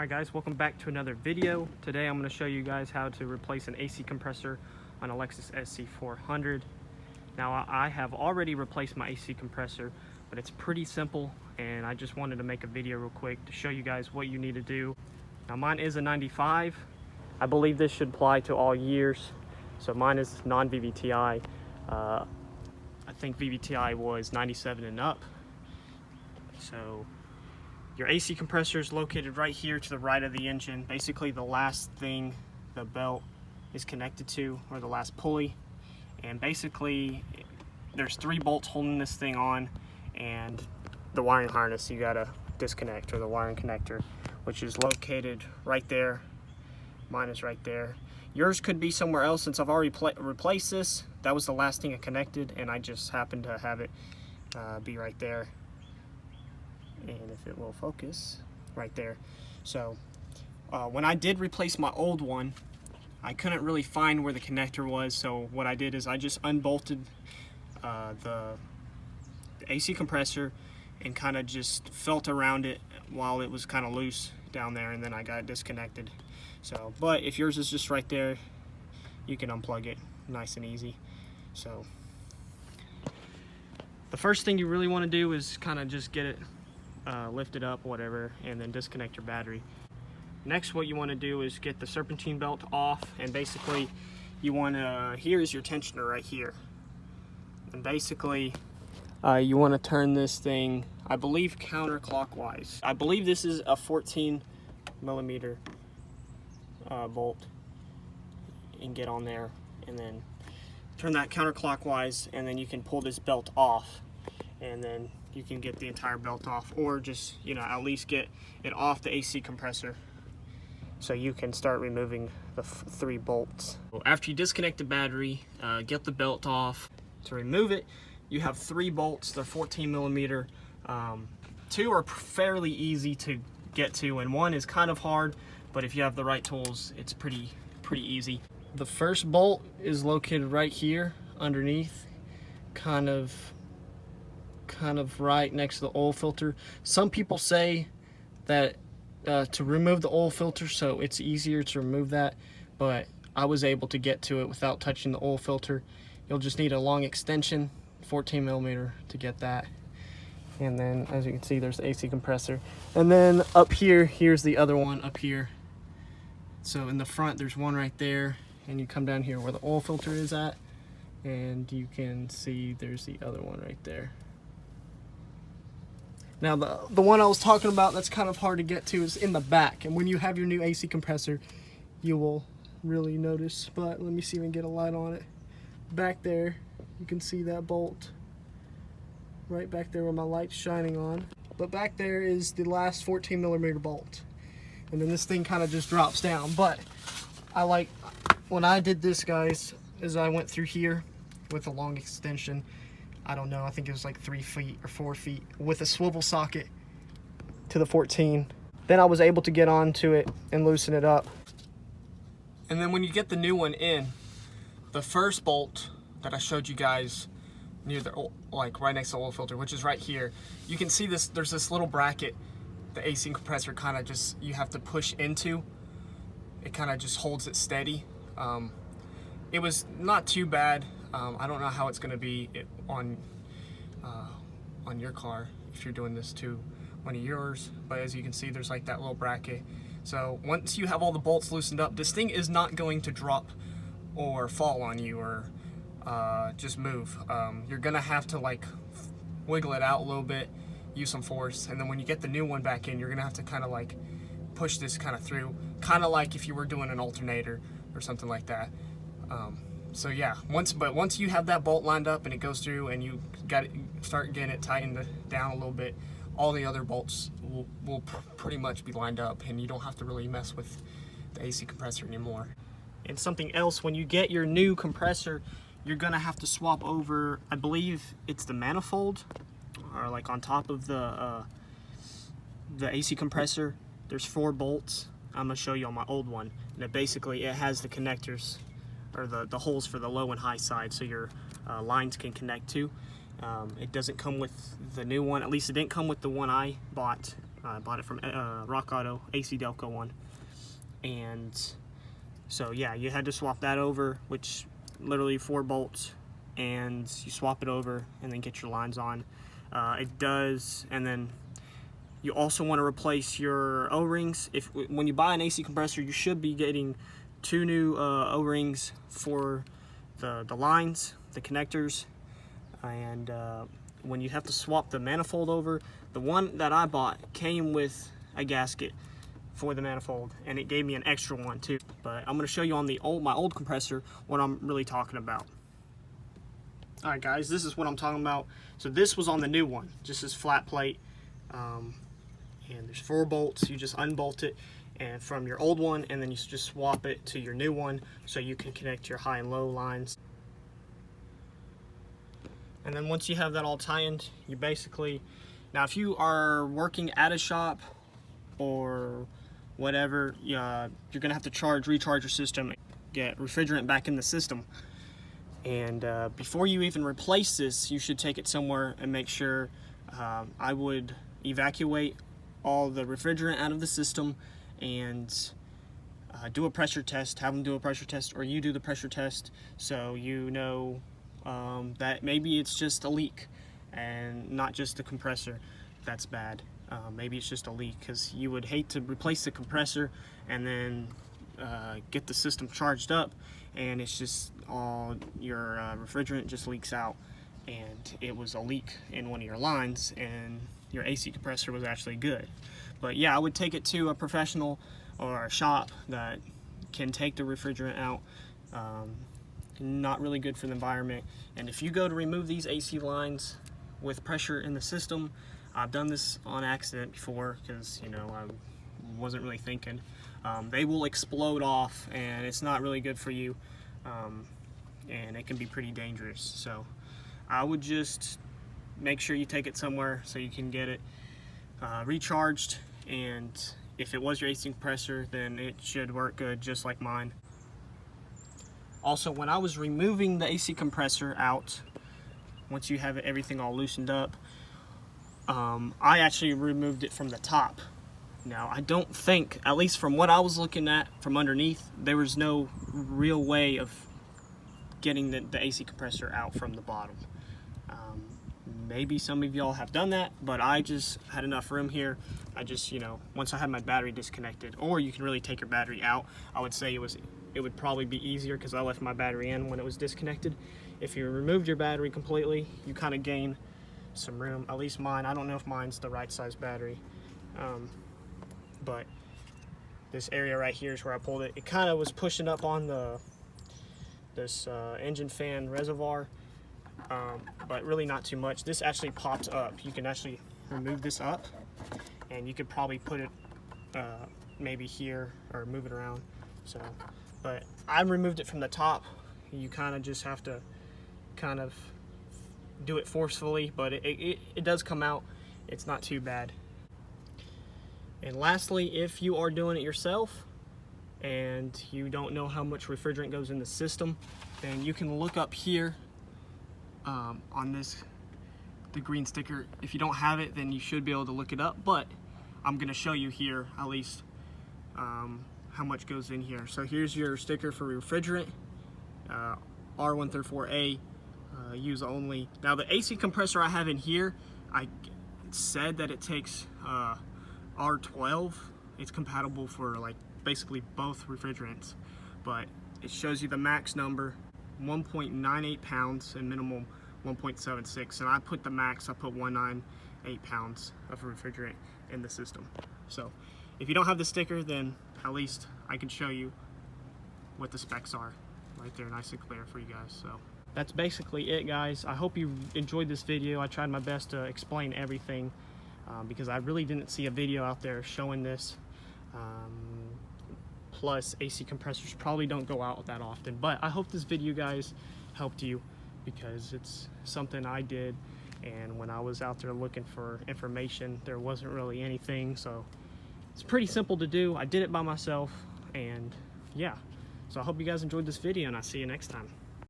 Alright guys, welcome back to another video. Today I'm going to show you guys how to replace an AC compressor on a Lexus SC400. Now I have already replaced my AC compressor, but it's pretty simple and I just wanted to make a video real quick to show you guys what you need to do. Now mine is a 95. I believe this should apply to all years. So mine is non-VVTi. I think VVTi was 97 and up. So your AC compressor is located right here to the right of the engine. Basically the last thing the belt is connected to, or the last pulley. And basically there's 3 bolts holding this thing on, and the wiring harness you gotta disconnect, or the wiring connector, which is located right there. Mine is right there. Yours could be somewhere else. Since I've already replaced this, that was the last thing I connected, and I just happened to have it be right there. And if it will focus, right there. So when I did replace my old one, I couldn't really find where the connector was, so what I did is I just unbolted the AC compressor and kind of just felt around it while it was kind of loose down there, and then I got it disconnected. So, but if yours is just right there, you can unplug it nice and easy. So the first thing you really want to do is kind of just get it lift it up, whatever, and then disconnect your battery. Next, what you want to do is get the serpentine belt off, and basically you want to, here is your tensioner right here, and basically you want to turn this thing, I believe, counterclockwise. I believe this is a 14 millimeter bolt, and get on there and then turn that counterclockwise, and then you can pull this belt off, and then you can get the entire belt off, or just, you know, at least get it off the AC compressor so you can start removing the 3 bolts. After you disconnect the battery, get the belt off. To remove it, you have 3 bolts. They're 14 millimeter. 2 are fairly easy to get to, and 1 is kind of hard, but if you have the right tools, it's pretty easy. The first bolt is located right here underneath, kind of right next to the oil filter. Some people say that to remove the oil filter, so it's easier to remove that, but I was able to get to it without touching the oil filter. You'll just need a long extension, 14 millimeter, to get that. And then, as you can see, there's the AC compressor. And then up here, here's the other one up here. So in the front, there's one right there, and you come down here where the oil filter is at, and you can see there's the other one right there. Now the one I was talking about that's kind of hard to get to is in the back, and when you have your new AC compressor, you will really notice. But let me see if I can get a light on it. Back there, you can see that bolt right back there where my light's shining on. But back there is the last 14 millimeter bolt, and then this thing kind of just drops down. But I like, when I did this, guys, is I went through here with a long extension. I don't know, I think it was like 3 feet or 4 feet, with a swivel socket to the 14. Then I was able to get onto it and loosen it up. And then when you get the new one in, the first bolt that I showed you guys near the, like right next to the oil filter, which is right here, you can see this, there's this little bracket the AC compressor kind of just, you have to push into. It kind of just holds it steady. It was not too bad. I don't know how it's going to be on your car if you're doing this to one of yours, but as you can see, there's like that little bracket. So once you have all the bolts loosened up, this thing is not going to drop or fall on you, or just move. You're gonna have to like wiggle it out a little bit, use some force, and then when you get the new one back in, you're gonna have to kind of like push this kind of through, kind of like if you were doing an alternator or something like that. So yeah, once you have that bolt lined up and it goes through, and you start getting it tightened down a little bit, all the other bolts will pretty much be lined up, and you don't have to really mess with the AC compressor anymore. And something else, when you get your new compressor, you're gonna have to swap over, I believe it's the manifold, or like on top of the AC compressor. There's 4 bolts. I'm gonna show you on my old one, and it has the connectors, or the holes for the low and high side, so your lines can connect to. It doesn't come with the new one, at least it didn't come with the one I bought I bought it from Rock Auto, AC Delco one. And so yeah, you had to swap that over, which literally 4 bolts, and you swap it over and then get your lines on. It does, and then you also want to replace your O-rings. When you buy an AC compressor, you should be getting 2 new O-rings for the lines, the connectors, and when you have to swap the manifold over, the one that I bought came with a gasket for the manifold, and it gave me an extra one too. But I'm going to show you on my old compressor what I'm really talking about. All right, guys, this is what I'm talking about. So this was on the new one, just this flat plate, and there's 4 bolts. You just unbolt it and from your old one, and then you just swap it to your new one so you can connect your high and low lines. And then once you have that all tightened, you basically, now if you are working at a shop or whatever, you're gonna have to recharge your system, get refrigerant back in the system. And before you even replace this, you should take it somewhere and make sure. I would evacuate all the refrigerant out of the system and do a pressure test, have them do a pressure test, or you do the pressure test, so you know that maybe it's just a leak and not just the compressor that's bad. Maybe it's just a leak, because you would hate to replace the compressor and then get the system charged up and it's just all your refrigerant just leaks out, and it was a leak in one of your lines and your AC compressor was actually good. But yeah, I would take it to a professional or a shop that can take the refrigerant out. Not really good for the environment. And if you go to remove these AC lines with pressure in the system, I've done this on accident before because, you know, I wasn't really thinking. They will explode off and it's not really good for you, and it can be pretty dangerous. So I would just make sure you take it somewhere so you can get it recharged, and if it was your AC compressor, then it should work good just like mine. Also, when I was removing the AC compressor out, once you have everything all loosened up, I actually removed it from the top. Now, I don't think, at least from what I was looking at from underneath, there was no real way of getting the AC compressor out from the bottom. Maybe some of y'all have done that, but I just had enough room here. I just, you know, once I had my battery disconnected, or you can really take your battery out, I would say it would probably be easier because I left my battery in when it was disconnected. If you removed your battery completely, you kind of gain some room. At least mine, I don't know if mine's the right size battery, but this area right here is where I pulled it. It kind of was pushing up on this engine fan reservoir, but really not too much. This actually pops up. You can actually remove this up, and you could probably put it maybe here or move it around. So, but I removed it from the top. You kind of just have to kind of do it forcefully, but it does come out. It's not too bad. And lastly, if you are doing it yourself and you don't know how much refrigerant goes in the system, then you can look up here on the green sticker. If you don't have it, then you should be able to look it up, but I'm going to show you here at least how much goes in here. So here's your sticker for refrigerant, R134A, use only. Now the AC compressor I have in here, I said that it takes R12. It's compatible for like basically both refrigerants, but it shows you the max number, 1.98 pounds and minimum 1.76, and I put the max, I put 198 pounds of refrigerant in the system. So if you don't have the sticker, then at least I can show you what the specs are right there, nice and clear for you guys. So that's basically it, guys. I hope you enjoyed this video. I tried my best to explain everything because I really didn't see a video out there showing this. Plus, AC compressors probably don't go out that often, but I hope this video, guys, helped you, because it's something I did, and when I was out there looking for information, there wasn't really anything, so it's pretty simple to do. I did it by myself, and yeah, so I hope you guys enjoyed this video, and I'll see you next time.